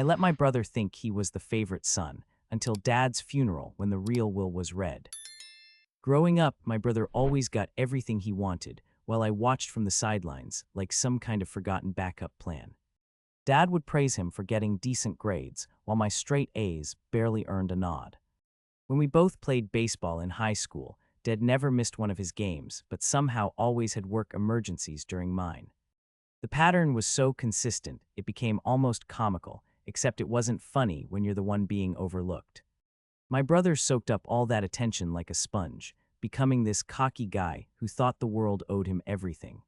I let my brother think he was the favorite son, until Dad's funeral when the real will was read. Growing up, my brother always got everything he wanted, while I watched from the sidelines, like some kind of forgotten backup plan. Dad would praise him for getting decent grades, while my straight A's barely earned a nod. When we both played baseball in high school, Dad never missed one of his games, but somehow always had work emergencies during mine. The pattern was so consistent, it became almost comical, except it wasn't funny when you're the one being overlooked. My brother soaked up all that attention like a sponge, becoming this cocky guy who thought the world owed him everything.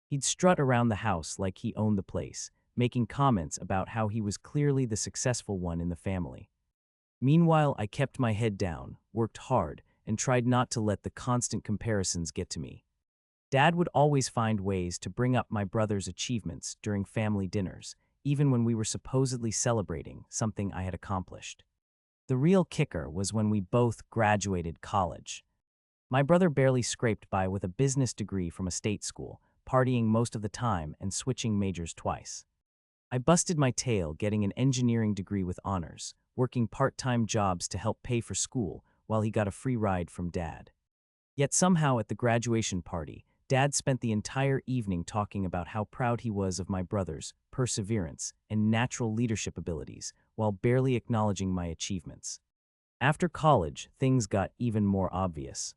He'd strut around the house like he owned the place, making comments about how he was clearly the successful one in the family. Meanwhile, I kept my head down, worked hard, and tried not to let the constant comparisons get to me. Dad would always find ways to bring up my brother's achievements during family dinners, even when we were supposedly celebrating something I had accomplished. The real kicker was when we both graduated college. My brother barely scraped by with a business degree from a state school, partying most of the time and switching majors twice. I busted my tail getting an engineering degree with honors, working part-time jobs to help pay for school while he got a free ride from Dad. Yet somehow at the graduation party, Dad spent the entire evening talking about how proud he was of my brother's perseverance and natural leadership abilities, while barely acknowledging my achievements. After college, things got even more obvious.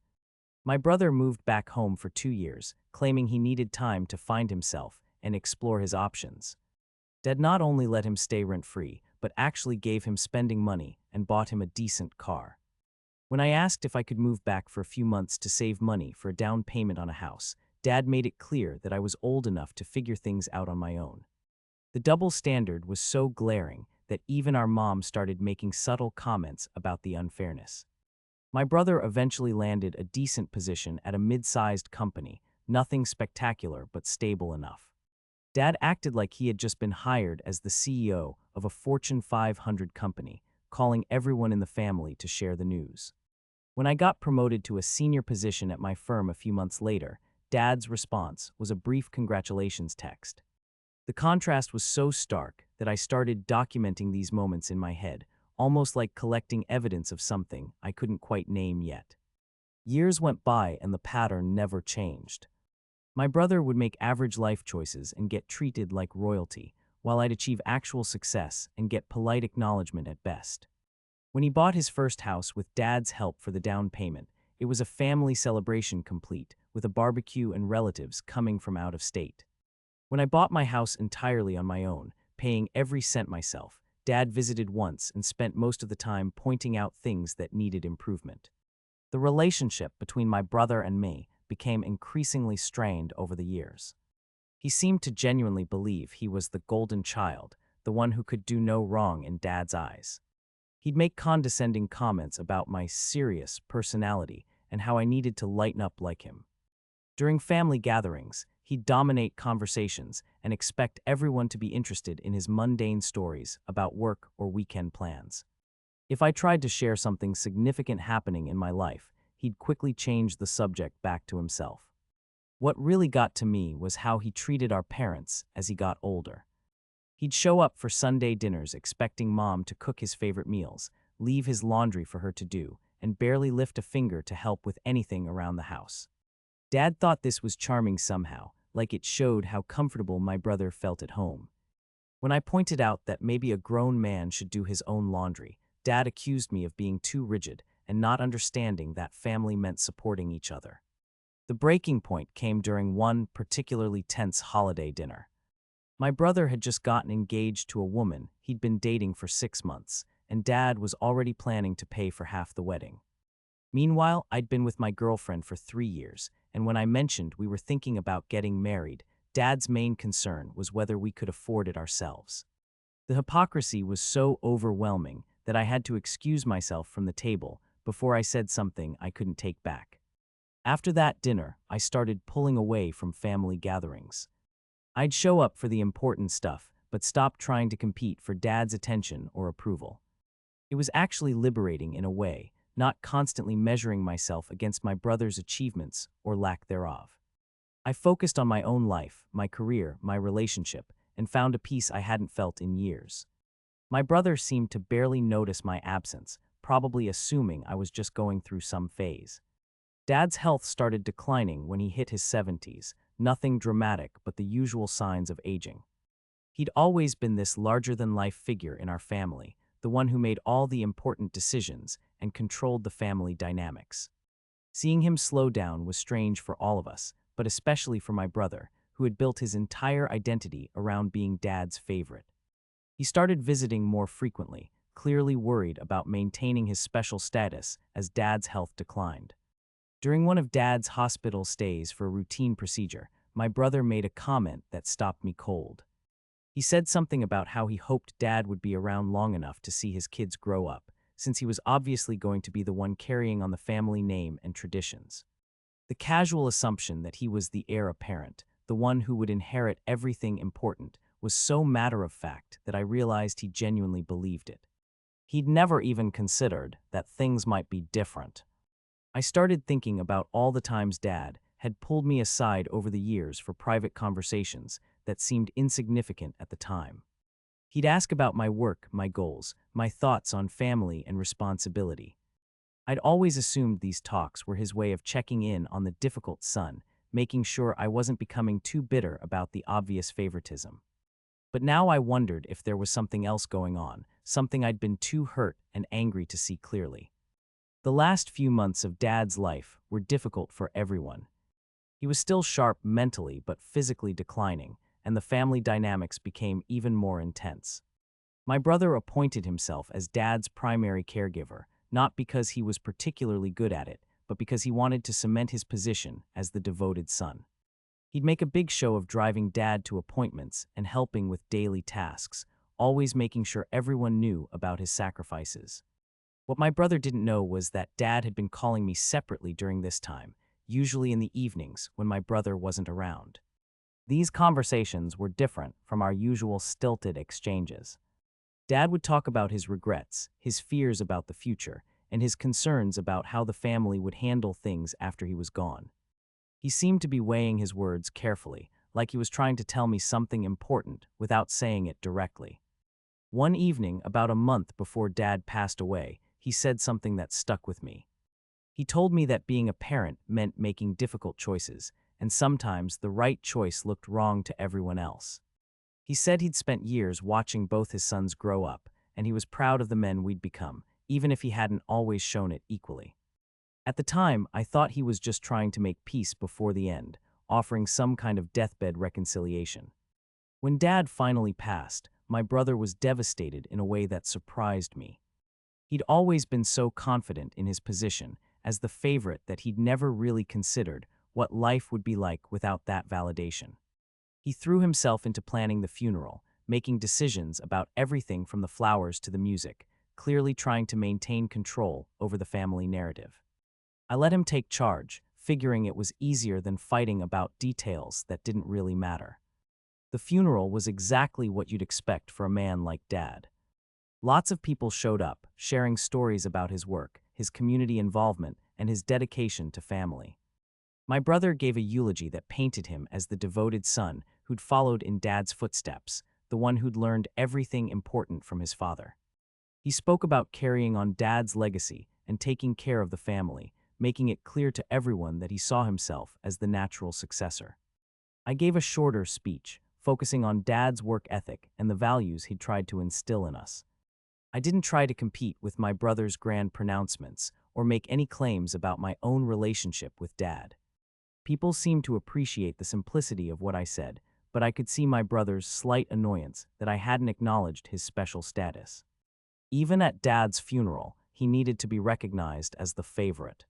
My brother moved back home for 2 years, claiming he needed time to find himself and explore his options. Dad not only let him stay rent-free, but actually gave him spending money and bought him a decent car. When I asked if I could move back for a few months to save money for a down payment on a house, Dad made it clear that I was old enough to figure things out on my own. The double standard was so glaring that even our mom started making subtle comments about the unfairness. My brother eventually landed a decent position at a mid-sized company, nothing spectacular but stable enough. Dad acted like he had just been hired as the CEO of a Fortune 500 company, calling everyone in the family to share the news. When I got promoted to a senior position at my firm a few months later, Dad's response was a brief congratulations text. The contrast was so stark that I started documenting these moments in my head, almost like collecting evidence of something I couldn't quite name yet. Years went by and the pattern never changed. My brother would make average life choices and get treated like royalty, while I'd achieve actual success and get polite acknowledgement at best. When he bought his first house with Dad's help for the down payment, it was a family celebration complete, with a barbecue and relatives coming from out of state. When I bought my house entirely on my own, paying every cent myself, Dad visited once and spent most of the time pointing out things that needed improvement. The relationship between my brother and me became increasingly strained over the years. He seemed to genuinely believe he was the golden child, the one who could do no wrong in Dad's eyes. He'd make condescending comments about my serious personality and how I needed to lighten up like him. During family gatherings, he'd dominate conversations and expect everyone to be interested in his mundane stories about work or weekend plans. If I tried to share something significant happening in my life, he'd quickly change the subject back to himself. What really got to me was how he treated our parents as he got older. He'd show up for Sunday dinners expecting Mom to cook his favorite meals, leave his laundry for her to do, and barely lift a finger to help with anything around the house. Dad thought this was charming somehow, like it showed how comfortable my brother felt at home. When I pointed out that maybe a grown man should do his own laundry, Dad accused me of being too rigid and not understanding that family meant supporting each other. The breaking point came during one particularly tense holiday dinner. My brother had just gotten engaged to a woman he'd been dating for 6 months, and Dad was already planning to pay for half the wedding. Meanwhile, I'd been with my girlfriend for 3 years, and when I mentioned we were thinking about getting married, Dad's main concern was whether we could afford it ourselves. The hypocrisy was so overwhelming that I had to excuse myself from the table before I said something I couldn't take back. After that dinner, I started pulling away from family gatherings. I'd show up for the important stuff, but stop trying to compete for Dad's attention or approval. It was actually liberating in a way, not constantly measuring myself against my brother's achievements or lack thereof. I focused on my own life, my career, my relationship, and found a peace I hadn't felt in years. My brother seemed to barely notice my absence, probably assuming I was just going through some phase. Dad's health started declining when he hit his 70s, nothing dramatic but the usual signs of aging. He'd always been this larger-than-life figure in our family, the one who made all the important decisions and controlled the family dynamics. Seeing him slow down was strange for all of us, but especially for my brother, who had built his entire identity around being Dad's favorite. He started visiting more frequently, clearly worried about maintaining his special status as Dad's health declined. During one of Dad's hospital stays for a routine procedure, my brother made a comment that stopped me cold. He said something about how he hoped Dad would be around long enough to see his kids grow up, since he was obviously going to be the one carrying on the family name and traditions. The casual assumption that he was the heir apparent, the one who would inherit everything important, was so matter-of-fact that I realized he genuinely believed it. He'd never even considered that things might be different. I started thinking about all the times Dad had pulled me aside over the years for private conversations that seemed insignificant at the time. He'd ask about my work, my goals, my thoughts on family and responsibility. I'd always assumed these talks were his way of checking in on the difficult son, making sure I wasn't becoming too bitter about the obvious favoritism. But now I wondered if there was something else going on, something I'd been too hurt and angry to see clearly. The last few months of Dad's life were difficult for everyone. He was still sharp mentally but physically declining, and the family dynamics became even more intense. My brother appointed himself as Dad's primary caregiver, not because he was particularly good at it, but because he wanted to cement his position as the devoted son. He'd make a big show of driving Dad to appointments and helping with daily tasks, always making sure everyone knew about his sacrifices. What my brother didn't know was that Dad had been calling me separately during this time, usually in the evenings when my brother wasn't around. These conversations were different from our usual stilted exchanges. Dad would talk about his regrets, his fears about the future, and his concerns about how the family would handle things after he was gone. He seemed to be weighing his words carefully, like he was trying to tell me something important without saying it directly. One evening, about a month before Dad passed away, he said something that stuck with me. He told me that being a parent meant making difficult choices, and sometimes the right choice looked wrong to everyone else. He said he'd spent years watching both his sons grow up, and he was proud of the men we'd become, even if he hadn't always shown it equally. At the time, I thought he was just trying to make peace before the end, offering some kind of deathbed reconciliation. When Dad finally passed, my brother was devastated in a way that surprised me. He'd always been so confident in his position as the favorite that he'd never really considered what life would be like without that validation. He threw himself into planning the funeral, making decisions about everything from the flowers to the music, clearly trying to maintain control over the family narrative. I let him take charge, figuring it was easier than fighting about details that didn't really matter. The funeral was exactly what you'd expect for a man like Dad. Lots of people showed up, sharing stories about his work, his community involvement, and his dedication to family. My brother gave a eulogy that painted him as the devoted son who'd followed in Dad's footsteps, the one who'd learned everything important from his father. He spoke about carrying on Dad's legacy and taking care of the family, making it clear to everyone that he saw himself as the natural successor. I gave a shorter speech, focusing on Dad's work ethic and the values he'd tried to instill in us. I didn't try to compete with my brother's grand pronouncements or make any claims about my own relationship with Dad. People seemed to appreciate the simplicity of what I said, but I could see my brother's slight annoyance that I hadn't acknowledged his special status. Even at Dad's funeral, he needed to be recognized as the favorite.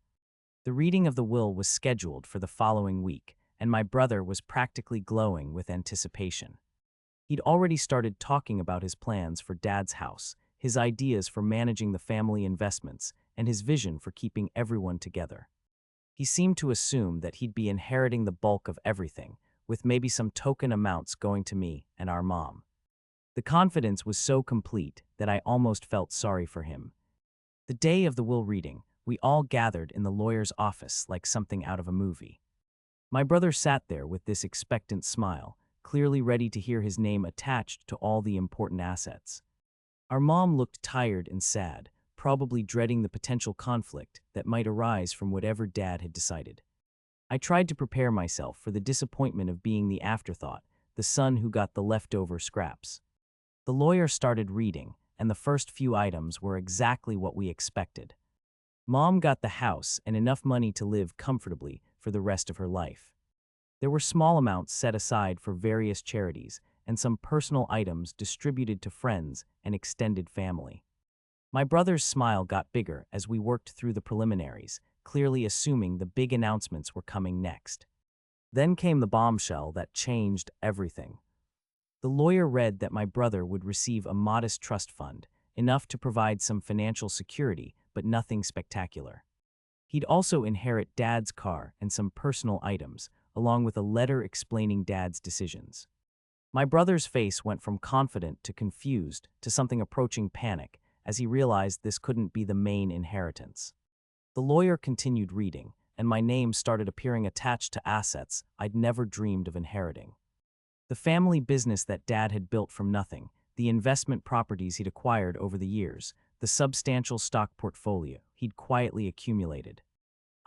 The reading of the will was scheduled for the following week, and my brother was practically glowing with anticipation. He'd already started talking about his plans for Dad's house, his ideas for managing the family investments, and his vision for keeping everyone together. He seemed to assume that he'd be inheriting the bulk of everything, with maybe some token amounts going to me and our mom. The confidence was so complete that I almost felt sorry for him. The day of the will reading, we all gathered in the lawyer's office like something out of a movie. My brother sat there with this expectant smile, clearly ready to hear his name attached to all the important assets. Our mom looked tired and sad, probably dreading the potential conflict that might arise from whatever Dad had decided. I tried to prepare myself for the disappointment of being the afterthought, the son who got the leftover scraps. The lawyer started reading, and the first few items were exactly what we expected. Mom got the house and enough money to live comfortably for the rest of her life. There were small amounts set aside for various charities and some personal items distributed to friends and extended family. My brother's smile got bigger as we worked through the preliminaries, clearly assuming the big announcements were coming next. Then came the bombshell that changed everything. The lawyer read that my brother would receive a modest trust fund, enough to provide some financial security, but nothing spectacular. He'd also inherit Dad's car and some personal items, along with a letter explaining Dad's decisions. My brother's face went from confident to confused to something approaching panic as he realized this couldn't be the main inheritance. The lawyer continued reading, and my name started appearing attached to assets I'd never dreamed of inheriting. The family business that Dad had built from nothing, the investment properties he'd acquired over the years, the substantial stock portfolio he'd quietly accumulated.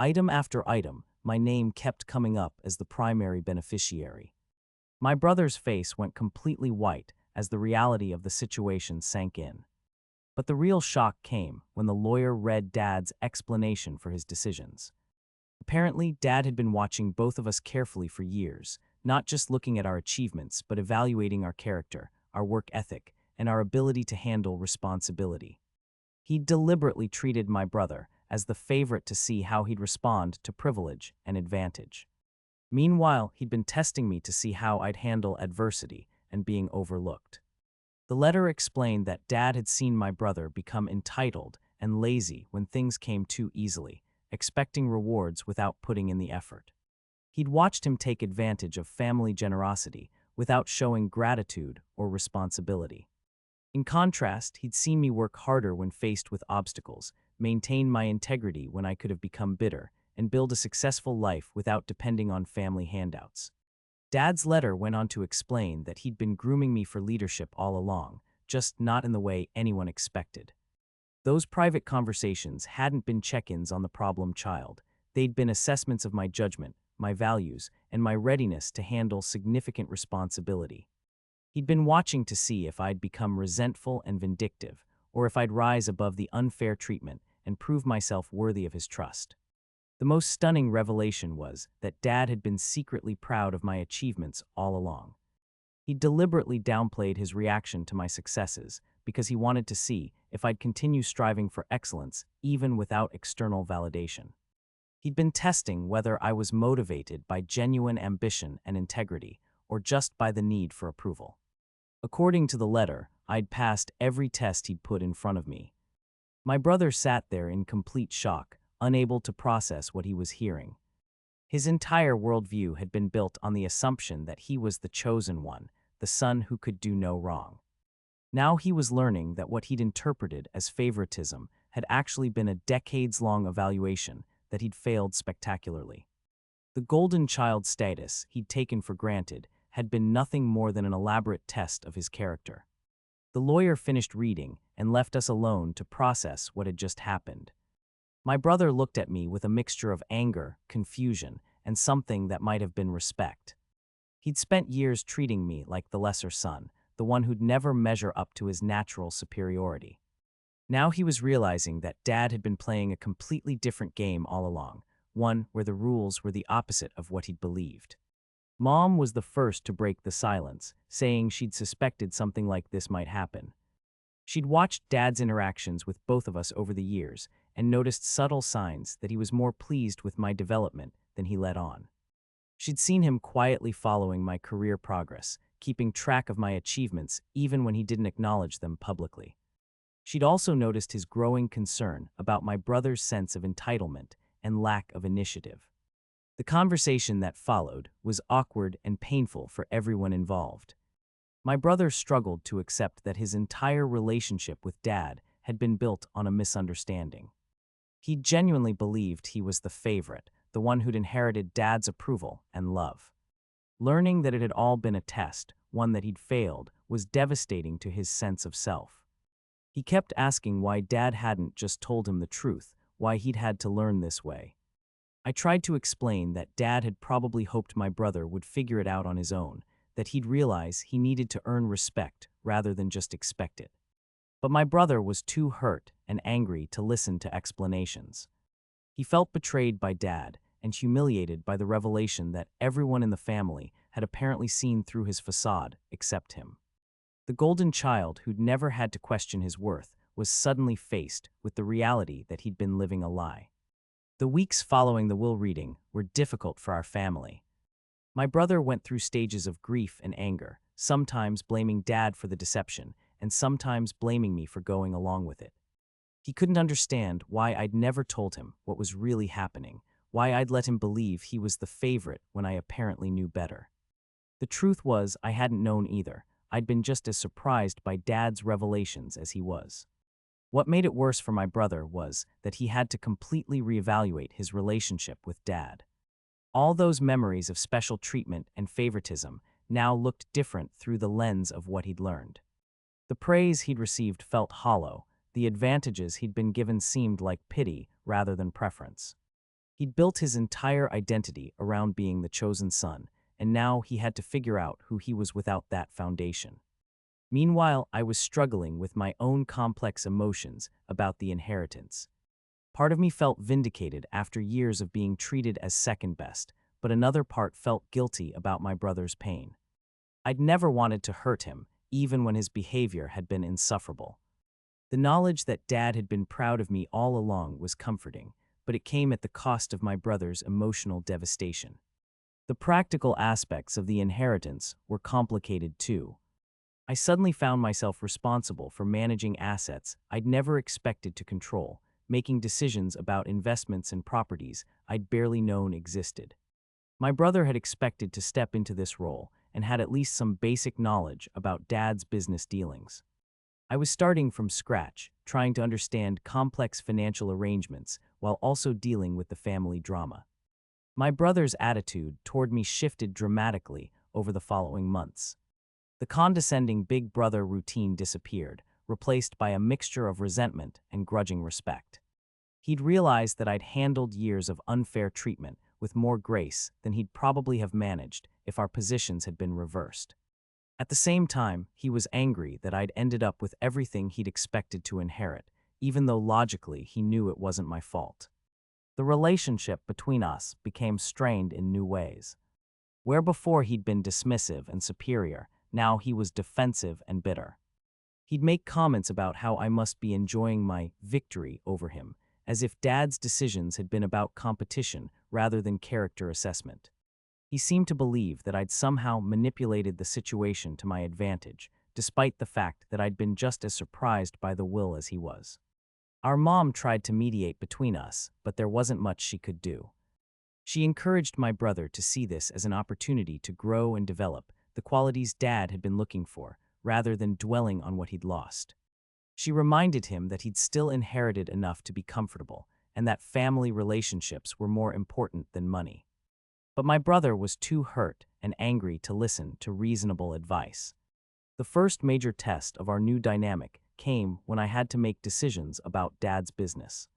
Item after item, my name kept coming up as the primary beneficiary. My brother's face went completely white as the reality of the situation sank in. But the real shock came when the lawyer read Dad's explanation for his decisions. Apparently, Dad had been watching both of us carefully for years, not just looking at our achievements, but evaluating our character, our work ethic, and our ability to handle responsibility. He deliberately treated my brother as the favorite to see how he'd respond to privilege and advantage. Meanwhile, he'd been testing me to see how I'd handle adversity and being overlooked. The letter explained that Dad had seen my brother become entitled and lazy when things came too easily, expecting rewards without putting in the effort. He'd watched him take advantage of family generosity without showing gratitude or responsibility. In contrast, he'd seen me work harder when faced with obstacles, maintain my integrity when I could have become bitter, and build a successful life without depending on family handouts. Dad's letter went on to explain that he'd been grooming me for leadership all along, just not in the way anyone expected. Those private conversations hadn't been check-ins on the problem child. They'd been assessments of my judgment, my values, and my readiness to handle significant responsibility. He'd been watching to see if I'd become resentful and vindictive, or if I'd rise above the unfair treatment and prove myself worthy of his trust. The most stunning revelation was that Dad had been secretly proud of my achievements all along. He deliberately downplayed his reaction to my successes because he wanted to see if I'd continue striving for excellence even without external validation. He'd been testing whether I was motivated by genuine ambition and integrity or just by the need for approval. According to the letter, I'd passed every test he'd put in front of me. My brother sat there in complete shock, unable to process what he was hearing. His entire worldview had been built on the assumption that he was the chosen one, the son who could do no wrong. Now he was learning that what he'd interpreted as favoritism had actually been a decades-long evaluation that he'd failed spectacularly. The golden child status he'd taken for granted had been nothing more than an elaborate test of his character. The lawyer finished reading and left us alone to process what had just happened. My brother looked at me with a mixture of anger, confusion, and something that might have been respect. He'd spent years treating me like the lesser son, the one who'd never measure up to his natural superiority. Now he was realizing that Dad had been playing a completely different game all along, one where the rules were the opposite of what he'd believed. Mom was the first to break the silence, saying she'd suspected something like this might happen. She'd watched Dad's interactions with both of us over the years and noticed subtle signs that he was more pleased with my development than he let on. She'd seen him quietly following my career progress, keeping track of my achievements even when he didn't acknowledge them publicly. She'd also noticed his growing concern about my brother's sense of entitlement and lack of initiative. The conversation that followed was awkward and painful for everyone involved. My brother struggled to accept that his entire relationship with Dad had been built on a misunderstanding. He genuinely believed he was the favorite, the one who'd inherited Dad's approval and love. Learning that it had all been a test, one that he'd failed, was devastating to his sense of self. He kept asking why Dad hadn't just told him the truth, why he'd had to learn this way. I tried to explain that Dad had probably hoped my brother would figure it out on his own, that he'd realize he needed to earn respect rather than just expect it. But my brother was too hurt and angry to listen to explanations. He felt betrayed by Dad and humiliated by the revelation that everyone in the family had apparently seen through his facade except him. The golden child who'd never had to question his worth was suddenly faced with the reality that he'd been living a lie. The weeks following the will reading were difficult for our family. My brother went through stages of grief and anger, sometimes blaming Dad for the deception, and sometimes blaming me for going along with it. He couldn't understand why I'd never told him what was really happening, why I'd let him believe he was the favorite when I apparently knew better. The truth was, I hadn't known either. I'd been just as surprised by Dad's revelations as he was. What made it worse for my brother was that he had to completely reevaluate his relationship with Dad. All those memories of special treatment and favoritism now looked different through the lens of what he'd learned. The praise he'd received felt hollow, the advantages he'd been given seemed like pity rather than preference. He'd built his entire identity around being the chosen son, and now he had to figure out who he was without that foundation. Meanwhile, I was struggling with my own complex emotions about the inheritance. Part of me felt vindicated after years of being treated as second best, but another part felt guilty about my brother's pain. I'd never wanted to hurt him, even when his behavior had been insufferable. The knowledge that Dad had been proud of me all along was comforting, but it came at the cost of my brother's emotional devastation. The practical aspects of the inheritance were complicated too. I suddenly found myself responsible for managing assets I'd never expected to control, making decisions about investments and properties I'd barely known existed. My brother had expected to step into this role and had at least some basic knowledge about Dad's business dealings. I was starting from scratch, trying to understand complex financial arrangements while also dealing with the family drama. My brother's attitude toward me shifted dramatically over the following months. The condescending big brother routine disappeared, replaced by a mixture of resentment and grudging respect. He'd realized that I'd handled years of unfair treatment with more grace than he'd probably have managed if our positions had been reversed. At the same time, he was angry that I'd ended up with everything he'd expected to inherit, even though logically he knew it wasn't my fault. The relationship between us became strained in new ways. Where before he'd been dismissive and superior, now he was defensive and bitter. He'd make comments about how I must be enjoying my victory over him, as if Dad's decisions had been about competition rather than character assessment. He seemed to believe that I'd somehow manipulated the situation to my advantage, despite the fact that I'd been just as surprised by the will as he was. Our mom tried to mediate between us, but there wasn't much she could do. She encouraged my brother to see this as an opportunity to grow and develop the qualities Dad had been looking for, rather than dwelling on what he'd lost. She reminded him that he'd still inherited enough to be comfortable, and that family relationships were more important than money. But my brother was too hurt and angry to listen to reasonable advice. The first major test of our new dynamic came when I had to make decisions about Dad's business.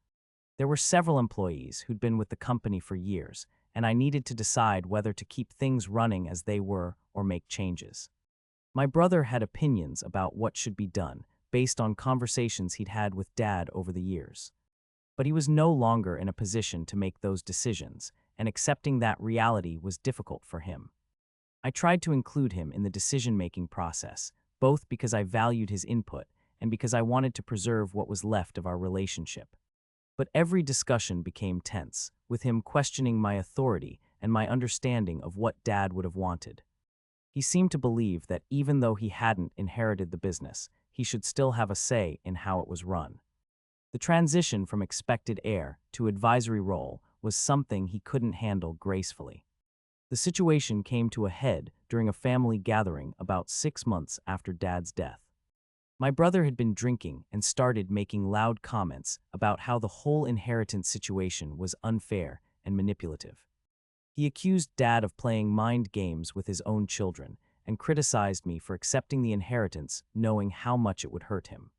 There were several employees who'd been with the company for years, and I needed to decide whether to keep things running as they were or make changes. My brother had opinions about what should be done, based on conversations he'd had with Dad over the years. But he was no longer in a position to make those decisions, and accepting that reality was difficult for him. I tried to include him in the decision-making process, both because I valued his input and because I wanted to preserve what was left of our relationship. But every discussion became tense, with him questioning my authority and my understanding of what Dad would have wanted. He seemed to believe that even though he hadn't inherited the business, he should still have a say in how it was run. The transition from expected heir to advisory role was something he couldn't handle gracefully. The situation came to a head during a family gathering about 6 months after Dad's death. My brother had been drinking and started making loud comments about how the whole inheritance situation was unfair and manipulative. He accused Dad of playing mind games with his own children and criticized me for accepting the inheritance knowing how much it would hurt him.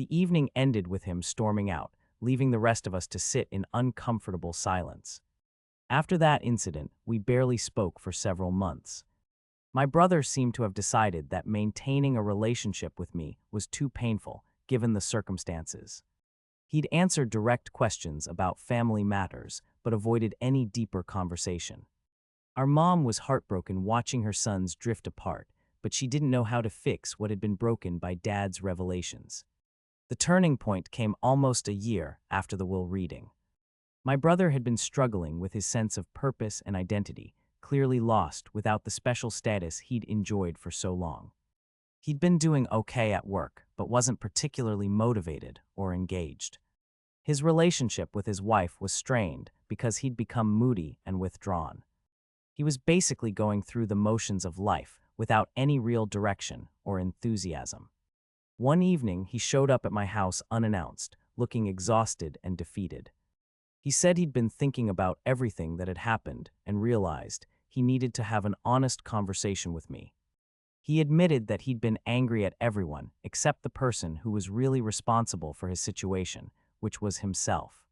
The evening ended with him storming out, leaving the rest of us to sit in uncomfortable silence. After that incident, we barely spoke for several months. My brother seemed to have decided that maintaining a relationship with me was too painful, given the circumstances. He'd answer direct questions about family matters, but avoided any deeper conversation. Our mom was heartbroken watching her sons drift apart, but she didn't know how to fix what had been broken by Dad's revelations. The turning point came almost a year after the will reading. My brother had been struggling with his sense of purpose and identity, clearly lost without the special status he'd enjoyed for so long. He'd been doing okay at work, but wasn't particularly motivated or engaged. His relationship with his wife was strained because he'd become moody and withdrawn. He was basically going through the motions of life without any real direction or enthusiasm. One evening, he showed up at my house unannounced, looking exhausted and defeated. He said he'd been thinking about everything that had happened and realized he needed to have an honest conversation with me. He admitted that he'd been angry at everyone except the person who was really responsible for his situation, which was himself.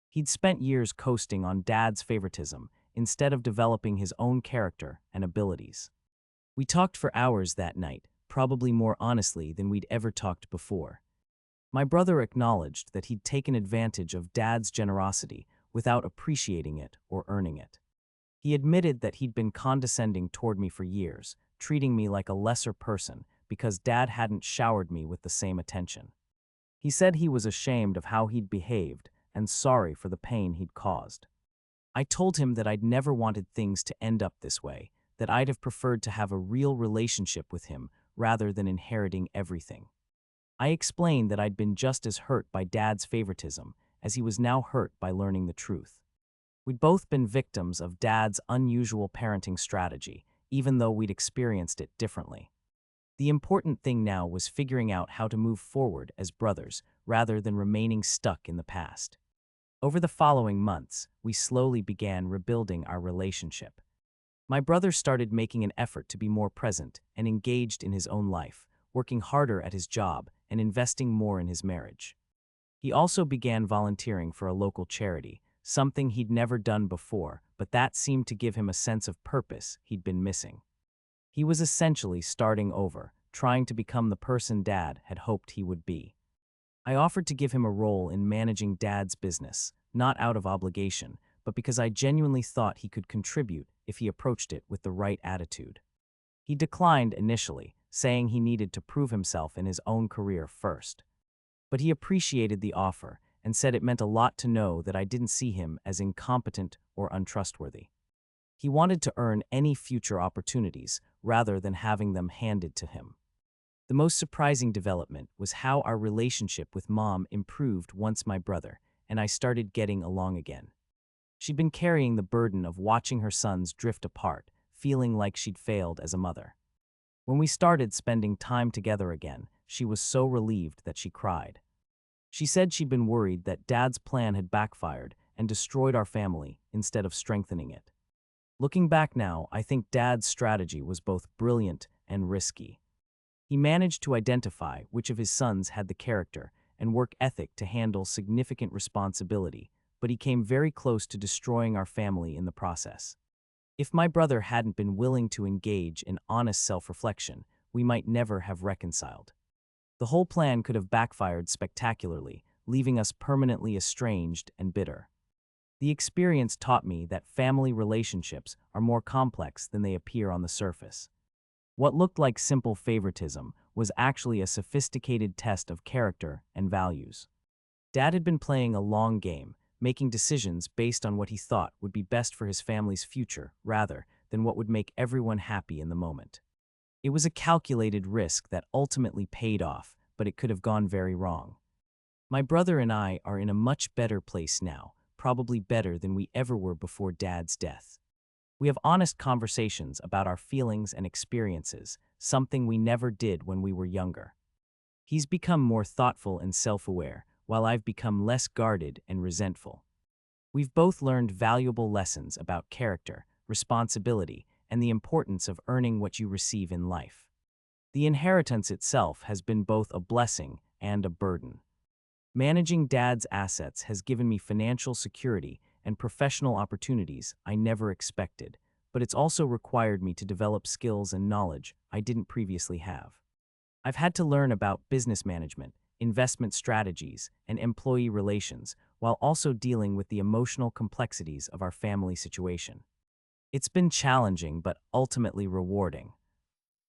He'd spent years coasting on Dad's favoritism instead of developing his own character and abilities. We talked for hours that night, probably more honestly than we'd ever talked before. My brother acknowledged that he'd taken advantage of Dad's generosity without appreciating it or earning it. He admitted that he'd been condescending toward me for years, treating me like a lesser person because Dad hadn't showered me with the same attention. He said he was ashamed of how he'd behaved and sorry for the pain he'd caused. I told him that I'd never wanted things to end up this way, that I'd have preferred to have a real relationship with him rather than inheriting everything. I explained that I'd been just as hurt by Dad's favoritism as he was now hurt by learning the truth. We'd both been victims of Dad's unusual parenting strategy, even though we'd experienced it differently. The important thing now was figuring out how to move forward as brothers rather than remaining stuck in the past. Over the following months, we slowly began rebuilding our relationship. My brother started making an effort to be more present and engaged in his own life, working harder at his job and investing more in his marriage. He also began volunteering for a local charity, something he'd never done before, but that seemed to give him a sense of purpose he'd been missing. He was essentially starting over, trying to become the person Dad had hoped he would be. I offered to give him a role in managing Dad's business, not out of obligation, but because I genuinely thought he could contribute if he approached it with the right attitude. He declined initially, saying he needed to prove himself in his own career first. But he appreciated the offer and said it meant a lot to know that I didn't see him as incompetent or untrustworthy. He wanted to earn any future opportunities rather than having them handed to him. The most surprising development was how our relationship with Mom improved once my brother and I started getting along again. She'd been carrying the burden of watching her sons drift apart, feeling like she'd failed as a mother. When we started spending time together again, she was so relieved that she cried. She said she'd been worried that Dad's plan had backfired and destroyed our family instead of strengthening it. Looking back now, I think Dad's strategy was both brilliant and risky. He managed to identify which of his sons had the character and work ethic to handle significant responsibility, but he came very close to destroying our family in the process. If my brother hadn't been willing to engage in honest self-reflection, we might never have reconciled. The whole plan could have backfired spectacularly, leaving us permanently estranged and bitter. The experience taught me that family relationships are more complex than they appear on the surface. What looked like simple favoritism was actually a sophisticated test of character and values. Dad had been playing a long game, making decisions based on what he thought would be best for his family's future rather than what would make everyone happy in the moment. It was a calculated risk that ultimately paid off, but it could have gone very wrong. My brother and I are in a much better place now, probably better than we ever were before Dad's death. We have honest conversations about our feelings and experiences, something we never did when we were younger. He's become more thoughtful and self-aware, while I've become less guarded and resentful. We've both learned valuable lessons about character, responsibility, and the importance of earning what you receive in life. The inheritance itself has been both a blessing and a burden. Managing Dad's assets has given me financial security and professional opportunities I never expected, but it's also required me to develop skills and knowledge I didn't previously have. I've had to learn about business management, investment strategies, and employee relations, while also dealing with the emotional complexities of our family situation. It's been challenging but ultimately rewarding.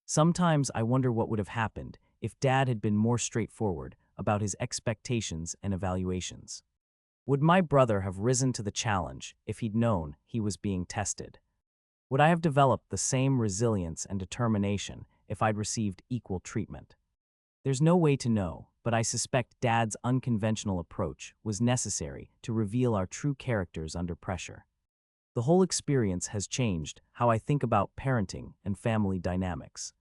Sometimes I wonder what would have happened if Dad had been more straightforward about his expectations and evaluations. Would my brother have risen to the challenge if he'd known he was being tested? Would I have developed the same resilience and determination if I'd received equal treatment? There's no way to know, but I suspect Dad's unconventional approach was necessary to reveal our true characters under pressure. The whole experience has changed how I think about parenting and family dynamics.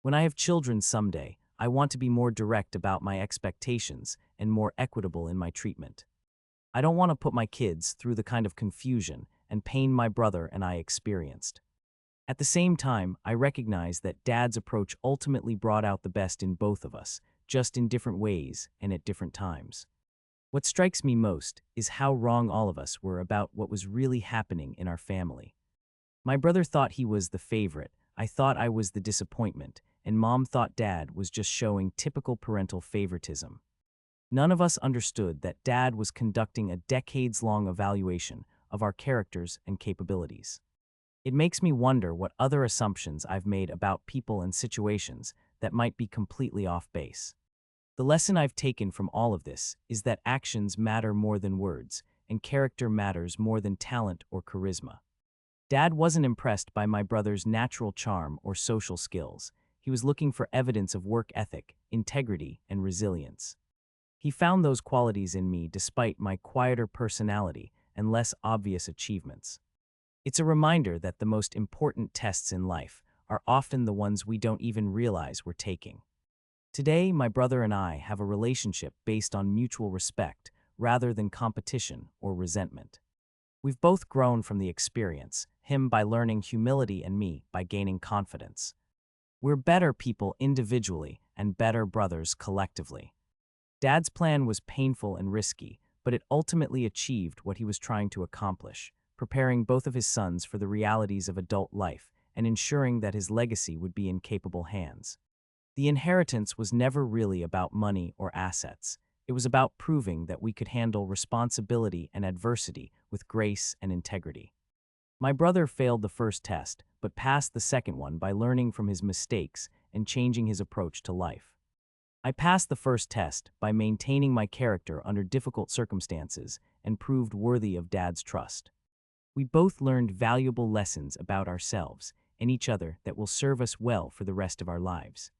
When I have children someday, I want to be more direct about my expectations and more equitable in my treatment. I don't want to put my kids through the kind of confusion and pain my brother and I experienced. At the same time, I recognize that Dad's approach ultimately brought out the best in both of us, just in different ways and at different times. What strikes me most is how wrong all of us were about what was really happening in our family. My brother thought he was the favorite, I thought I was the disappointment, and Mom thought Dad was just showing typical parental favoritism. None of us understood that Dad was conducting a decades-long evaluation of our characters and capabilities. It makes me wonder what other assumptions I've made about people and situations that might be completely off base. The lesson I've taken from all of this is that actions matter more than words, and character matters more than talent or charisma. Dad wasn't impressed by my brother's natural charm or social skills. He was looking for evidence of work ethic, integrity, and resilience. He found those qualities in me despite my quieter personality and less obvious achievements. It's a reminder that the most important tests in life are often the ones we don't even realize we're taking. Today, my brother and I have a relationship based on mutual respect rather than competition or resentment. We've both grown from the experience, him by learning humility and me by gaining confidence. We're better people individually and better brothers collectively. Dad's plan was painful and risky, but it ultimately achieved what he was trying to accomplish, preparing both of his sons for the realities of adult life and ensuring that his legacy would be in capable hands. The inheritance was never really about money or assets. It was about proving that we could handle responsibility and adversity with grace and integrity. My brother failed the first test, but passed the second one by learning from his mistakes and changing his approach to life. I passed the first test by maintaining my character under difficult circumstances and proved worthy of Dad's trust. We both learned valuable lessons about ourselves and each other that will serve us well for the rest of our lives.